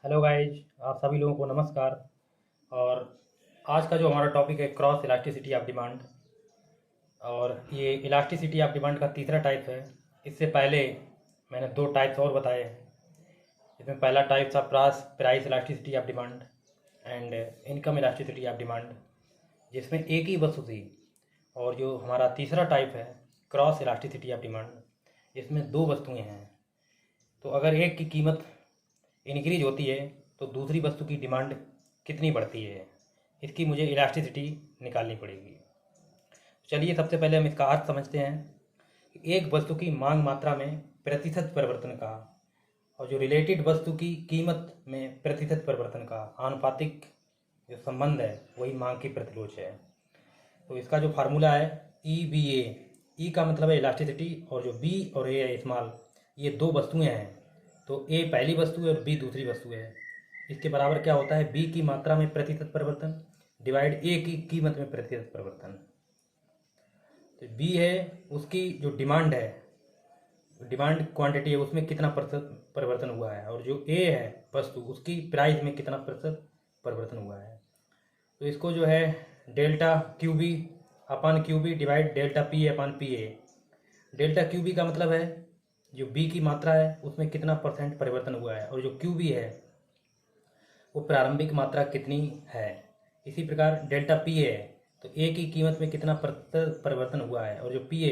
Hello guys, आप सभी लोगों को नमस्कार। और आज का जो हमारा टॉपिक है क्रॉस इलास्टिसिटी ऑफ डिमांड। और ये इलास्टिसिटी ऑफ डिमांड का तीसरा टाइप है। इससे पहले मैंने दो टाइप्स और बताए हैं। इसमें पहला टाइप था price elasticity of demand and income elasticity of demand, जिसमें एक ही वस्तु थी। और जो हमारा तीसरा टाइप है क्रॉस इलास्टिसिटी ऑफ डिमांड, इसमें दो वस्तुएं हैं। तो अगर एक की कीमत इंक्रीज होती है तो दूसरी वस्तु की डिमांड कितनी बढ़ती है, इसकी मुझे इलास्टिसिटी निकालनी पड़ेगी। चलिए सबसे पहले हम इसका अर्थ समझते हैं कि एक वस्तु की मांग मात्रा में प्रतिशत परिवर्तन का और जो रिलेटेड वस्तु की कीमत में प्रतिशत परिवर्तन का आनुपातिक जो संबंध है वही मांग की प्रतिलोच है। तो इसका जो फार्मूला है EVA। ई का मतलब है इलास्टिसिटी, और जो बी और ए है स्मॉल, ये दो वस्तुएं हैं। तो ए पहली वस्तु है और बी दूसरी वस्तु है। इसके बराबर क्या होता है, बी की मात्रा में प्रतिशत परिवर्तन डिवाइड ए की कीमत में प्रतिशत परिवर्तन। तो बी है उसकी जो डिमांड है, डिमांड क्वांटिटी है, उसमें कितना प्रतिशत परिवर्तन हुआ है, और जो ए है वस्तु उसकी प्राइस में कितना प्रतिशत परिवर्तन हुआ है। तो इसको जो है delta Q B upon Q B divide delta P upon P A. Delta Q B का मतलब है जो बी की मात्रा है उसमें कितना परसेंट परिवर्तन हुआ है, और जो क्यू बी है वो प्रारंभिक मात्रा कितनी है। इसी प्रकार डेल्टा पी ए है तो ए की कीमत में कितना प्रतिशत परिवर्तन हुआ है, और जो पी ए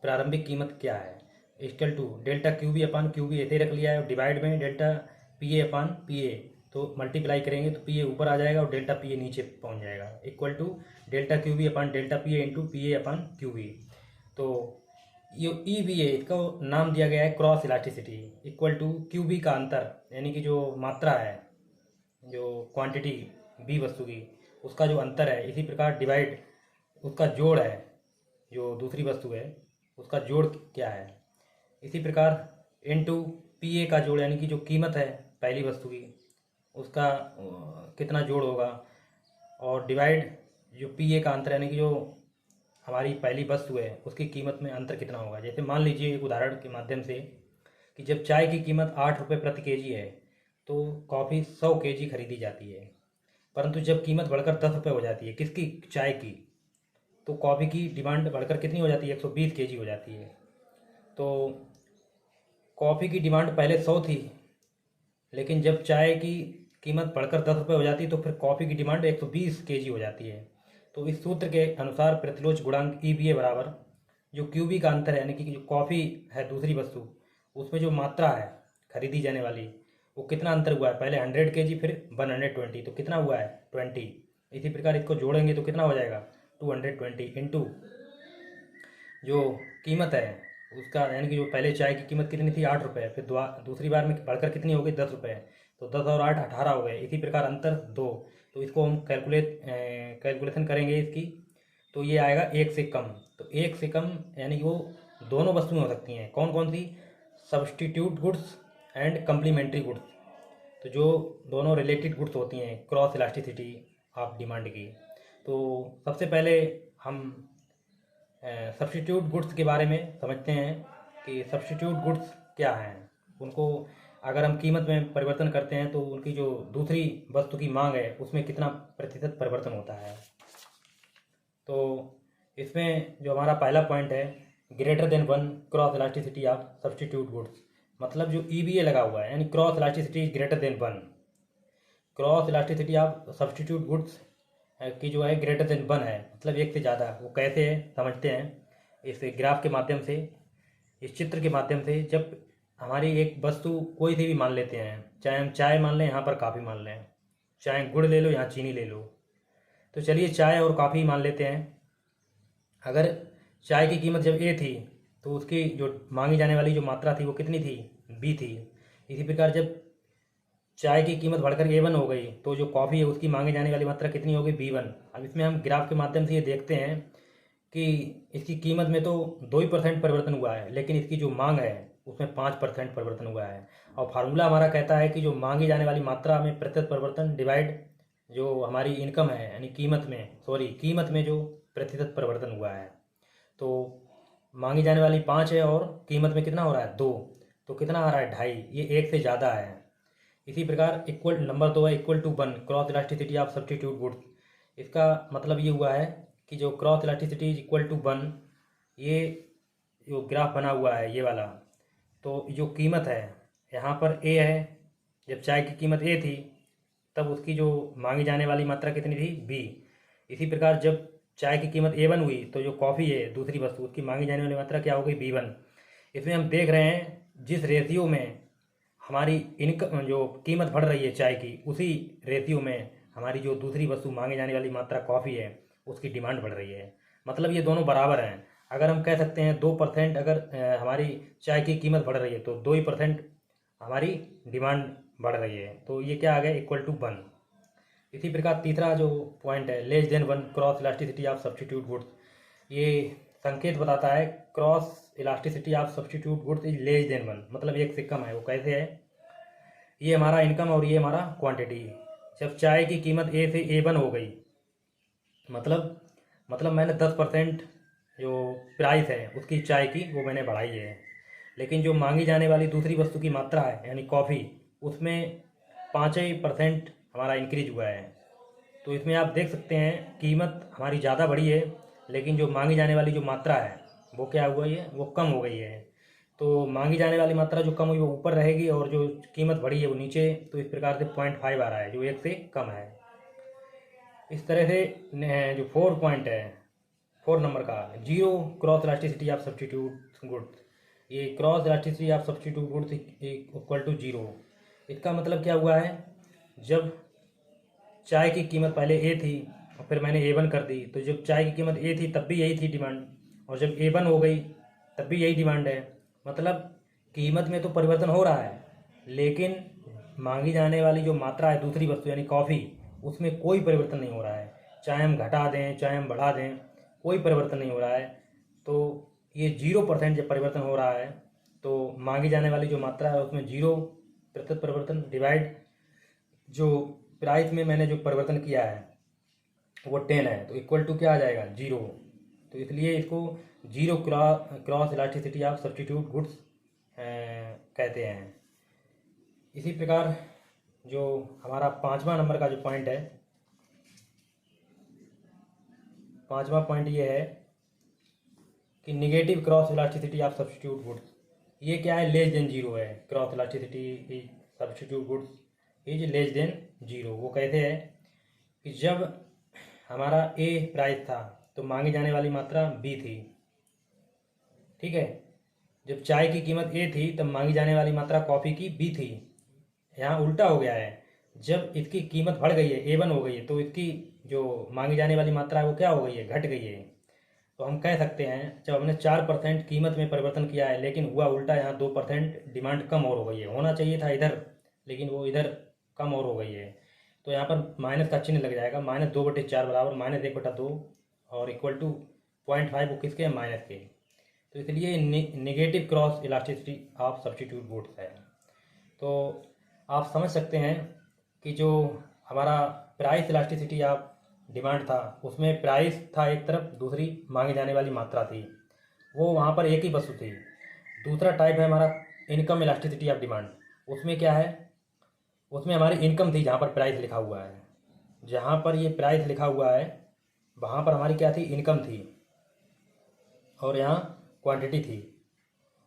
प्रारंभिक कीमत क्या है, equal to delta Q B upon Q B ऐसे रख लिया है, डिवाइड में delta P A upon P A. तो मल्टीप्लाई करेंगे तो पी ए ऊपर आ जाएगा और डेल्टा पी ए नीचे पहुंच जाएगा, equal to delta Q B upon delta P A into P A upon Q B. तो ये ई बी ए, इसका नाम दिया गया है cross elasticity, equal to Q B का अंतर, यानी कि जो मात्रा है, जो क्वांटिटी बी वस्तु की, उसका जो अंतर है। इसी प्रकार डिवाइड उसका जोड़ है, जो दूसरी वस्तु है उसका जोड़ क्या है। इसी प्रकार इनटू पी ए का जोड़, यानी कि जो कीमत है पहली वस्तु की उसका कितना जोड़ होगा, और डिवाइड जो पी ए का अंतर, यानी कि जो हमारी पहली वस्तु है उसकी कीमत में अंतर कितना होगा। जैसे मान लीजिए एक उदाहरण के माध्यम से कि जब चाय की कीमत 8 रुपये प्रति केजी है तो कॉफ़ी 100 केजी खरीदी जाती है। परंतु जब कीमत बढ़कर 10 रुपये हो जाती है किसकी, चाय की, तो कॉफ़ी की डिमांड बढ़कर कितनी हो जाती है, 120 केजी हो जाती है। तो कॉफ़ी की डिमांड पहले 100 थी, लेकिन जब चाय की कीमत बढ़कर 10 रुपये हो जाती है तो फिर कॉफ़ी की डिमांड 120 केजी हो जाती है। तो इस सूत्र के अनुसार प्रतिलोच गुणांक ई बी ए बराबर जो क्यू बी का अंतर है, यानी कि जो कॉफ़ी है दूसरी वस्तु उसमें जो मात्रा है खरीदी जाने वाली, वो कितना अंतर हुआ है, पहले 100 केजी फिर 120, तो कितना हुआ है 20। इसी प्रकार इसको जोड़ेंगे तो कितना हो जाएगा 220 इंटू जो कीमत है उसका, यानी कि जो पहले चाय की कीमत कितनी थी 8 रुपये, फिर दूसरी बार में बढ़कर कितनी हो गई 10 रुपये, तो 10 और 8 18 हो गए। इसी प्रकार अंतर 2। तो इसको हम कैलकुलेशन करेंगे इसकी, तो ये आएगा एक से कम। तो एक से कम यानी कि वो दोनों वस्तुएं हो सकती हैं, कौन कौन सी, substitute goods and complementary goods. तो जो दोनों रिलेटेड गुड्स होती हैं क्रॉस इलास्टिसिटी ऑफ डिमांड की। तो सबसे पहले हम सब्स्टिट्यूट गुड्स के बारे में समझते हैं कि सब्स्टिट्यूट गुड्स क्या हैं। उनको अगर हम कीमत में परिवर्तन करते हैं तो उनकी जो दूसरी वस्तु की मांग है उसमें कितना प्रतिशत परिवर्तन होता है। तो इसमें जो हमारा पहला पॉइंट है greater than 1 cross elasticity of substitute goods, मतलब जो ई बी ए लगा हुआ है, यानी cross elasticity is greater than 1। Cross elasticity of substitute goods की जो है ग्रेटर देन 1 है, मतलब एक से ज़्यादा। वो कैसे है समझते हैं इस ग्राफ के माध्यम से, इस चित्र के माध्यम से। जब हमारी एक वस्तु कोई सी भी मान लेते हैं, चाहे हम चाय मान लें, यहाँ पर काफ़ी मान लें, चाहे गुड़ ले लो, यहाँ चीनी ले लो। तो चलिए चाय और काफ़ी मान लेते हैं। अगर चाय की कीमत जब ए थी तो उसकी जो मांगी जाने वाली जो मात्रा थी वो कितनी थी, बी थी। इसी प्रकार जब चाय की कीमत बढ़कर A1 हो गई तो जो कॉफ़ी है उसकी मांगी जाने वाली मात्रा कितनी होगी, B1। अब इसमें हम ग्राफ के माध्यम से ये देखते हैं कि इसकी कीमत में तो 2% परिवर्तन हुआ है, लेकिन इसकी जो मांग है उसमें 5% परिवर्तन हुआ है। और फार्मूला हमारा कहता है कि जो मांगी जाने वाली मात्रा में प्रतिशत परिवर्तन डिवाइड जो हमारी इनकम है, यानी कीमत में जो प्रतिशत परिवर्तन हुआ है। तो मांगी जाने वाली 5 है और कीमत में कितना हो रहा है 2, तो कितना आ रहा है 2.5, ये 1 से ज़्यादा है। इसी प्रकार इक्वल नंबर 2 है equal to 1 cross elasticity of substitute goods. इसका मतलब ये हुआ है कि जो cross elasticity is equal to 1, ये जो ग्राफ बना हुआ है ये वाला, तो जो कीमत है यहाँ पर ए है। जब चाय की कीमत ए थी तब उसकी जो मांगी जाने वाली मात्रा कितनी थी, बी। इसी प्रकार जब चाय की कीमत A1 हुई तो जो कॉफ़ी है दूसरी वस्तु, उसकी मांगी जाने वाली मात्रा क्या हो गई, B1। इसमें हम देख रहे हैं जिस रेशियो में हमारी इनकम जो कीमत बढ़ रही है चाय की, उसी रेशियो में हमारी जो दूसरी वस्तु मांगी जाने वाली मात्रा कॉफ़ी है उसकी डिमांड बढ़ रही है। मतलब ये दोनों बराबर हैं। अगर हम कह सकते हैं 2% अगर हमारी चाय की कीमत बढ़ रही है तो 2% हमारी डिमांड बढ़ रही है। तो ये क्या आ गया, इक्वल टू 1। इसी प्रकार तीसरा जो पॉइंट है less than 1 cross elasticity of substitute goods. ये संकेत बताता है cross elasticity of substitute goods is less than 1, मतलब एक से कम है। वो कैसे है, ये हमारा इनकम और ये हमारा क्वांटिटी। जब चाय की कीमत ए से A1 हो गई, मतलब मैंने 10% जो प्राइस है उसकी चाय की वो मैंने बढ़ाई है, लेकिन जो मांगी जाने वाली दूसरी वस्तु की मात्रा है यानी कॉफ़ी, उसमें 5% हमारा इंक्रीज हुआ है। तो इसमें आप देख सकते हैं कीमत हमारी ज़्यादा बढ़ी है, लेकिन जो मांगी जाने वाली जो मात्रा है वो क्या हुआ है, वो कम हो गई है। तो मांगी जाने वाली मात्रा जो कम हुई वो ऊपर रहेगी और जो कीमत बढ़ी है वो नीचे। तो इस प्रकार से 0.5 आ रहा है जो 1 से कम है। इस तरह से जो 4 पॉइंट है 4 नंबर का, 0 cross elasticity of substitute goods. ये cross elasticity of substitute goods equal to 0। इसका मतलब क्या हुआ है, जब चाय की कीमत पहले ए थी और फिर मैंने A1 कर दी, तो जब चाय की कीमत ए थी तब भी यही थी डिमांड, और जब A1 हो गई तब भी यही डिमांड है। मतलब कीमत में तो परिवर्तन हो रहा है, लेकिन मांगी जाने वाली जो मात्रा है दूसरी वस्तु यानी कॉफ़ी, उसमें कोई परिवर्तन नहीं हो रहा है। चाहे हम घटा दें चाहे हम बढ़ा दें, कोई परिवर्तन नहीं हो रहा है। तो ये 0% जब परिवर्तन हो रहा है तो मांगी जाने वाली जो मात्रा है उसमें 0% परिवर्तन डिवाइड जो प्राइस में मैंने जो परिवर्तन किया है वो 10 है, तो इक्वल टू क्या आ जाएगा, 0। तो इसलिए इसको 0 cross elasticity of substitute goods कहते हैं। इसी प्रकार जो हमारा 5वां नंबर का जो पॉइंट है, 5वां पॉइंट ये है कि negative cross elasticity of substitute goods. ये क्या है, लेस देन 0 है। Cross elasticity substitute goods is less than 0। वो कैसे है कि जब हमारा ए प्राइस था तो मांगी जाने वाली मात्रा बी थी, ठीक है। जब चाय की कीमत ए थी तब मांगी जाने वाली मात्रा कॉफ़ी की बी थी। यहाँ उल्टा हो गया है, जब इसकी कीमत बढ़ गई है A1 हो गई है तो इसकी जो मांगी जाने वाली मात्रा है वो क्या हो गई है, घट गई है। तो हम कह सकते हैं जब हमने 4% कीमत में परिवर्तन किया है लेकिन हुआ उल्टा, यहाँ 2% डिमांड कम और हो गई है। होना चाहिए था इधर, लेकिन वो इधर कम और हो गई है। तो यहाँ पर माइनस का चिन्ह लग जाएगा, -2/4 बराबर -1/2 और इक्वल टू 0.5 वो किसके, माइनस के। तो इसलिए negative cross elasticity of substitute goods है। तो आप समझ सकते हैं कि जो हमारा प्राइस इलास्टिसिटी ऑफ डिमांड था उसमें प्राइस था एक तरफ, दूसरी मांगी जाने वाली मात्रा थी, वो वहाँ पर एक ही वस्तु थी। दूसरा टाइप है हमारा इनकम इलास्टिसिटी ऑफ डिमांड। उसमें क्या है, उसमें हमारी इनकम थी जहाँ पर प्राइस लिखा हुआ है। जहाँ पर ये प्राइस लिखा हुआ है वहाँ पर हमारी क्या थी, इनकम थी, और यहाँ क्वांटिटी थी,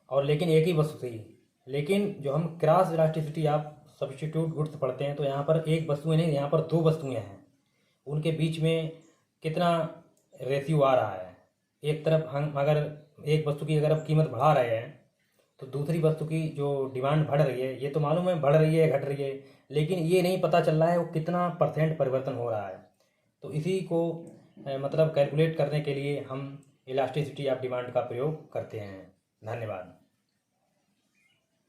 और लेकिन एक ही वस्तु थी। लेकिन जो हम cross elasticity of substitute goods पढ़ते हैं तो यहाँ पर एक वस्तुएं नहीं, यहाँ पर 2 वस्तुएं हैं, उनके बीच में कितना रेशियो आ रहा है। एक तरफ हम अगर एक वस्तु की अगर कीमत बढ़ा रहे हैं तो दूसरी वस्तु की जो डिमांड बढ़ रही है, ये तो मालूम है बढ़ रही है घट रही है, लेकिन ये नहीं पता चल रहा है वो कितना % परिवर्तन हो रहा है। तो इसी को मतलब कैलकुलेट करने के लिए हम इलास्टिसिटी ऑफ डिमांड का प्रयोग करते हैं। धन्यवाद।